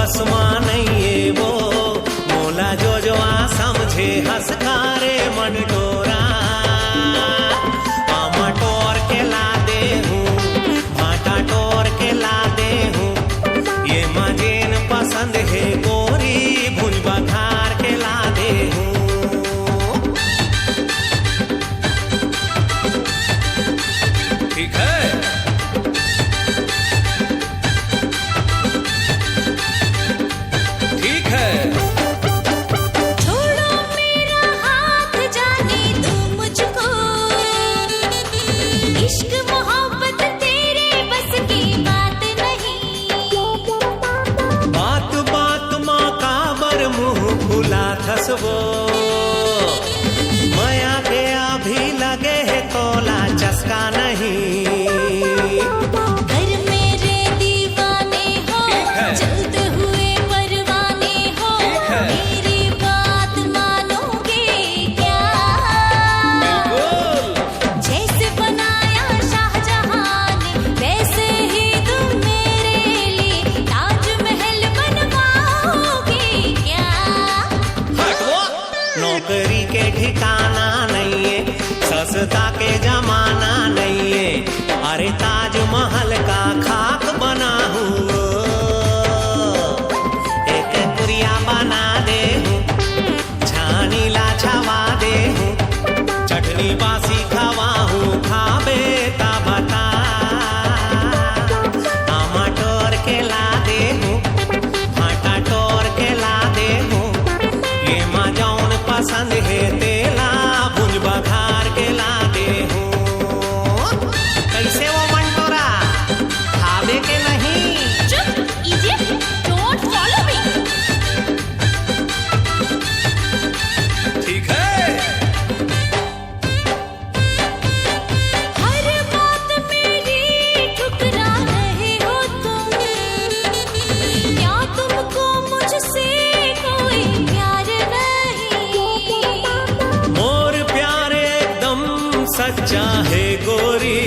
बसमा नहीं है वो, मोला जो आ समझे हंसकारे मन टोरा। आमा टोर के ला दे हूँ, भाटा टोर के ला दे हूँ, ये मजेन पसंद है गोरी भुज बघार के ला दे हूँ। ठीक है, ठीक है। छोड़ो मेरा हाथ, जाने दो मुझको, इश्क मोहब्बत तेरे बस की बात नहीं। बात बात माँ काबर मुँह खुला थसवो, माया के अभी लगे है तोला चस्का नहीं। घर मेरे दीवाने हो, जलते हुए परवाने हो, मेरी बात मानोगे क्या? जैसे बनाया शाहजहां ने, वैसे ही तुम मेरे लिए ताजमहल बनवाओगे क्या? हटवो, नौकरी के ठिकाना नहीं है, सस्ता के जमाना नहीं है, अरे ताजमहल का खाक बना हूँ। एक पुरिया बना दे हूँ, छानी लाछवा दे हूँ, चटनी बासी खवा हूँ, खाबे ता बता। आमा टोर के ला दे हूँ, भाटा टोर के ला दे हूँ, ये माँ जौन पसंद है तेला भुज बघार के ला दे हूँ। कैसे वो मंटोरा, खावे के नहीं? चुप, इडियट, डोंट फॉलो मी। ठीक है, हर बात मेरी ठुकरा रहे हो तुम, क्या तुमको मुझसे कोई प्यार नहीं? मोर प्यार एकदम सच्चा है गोरी,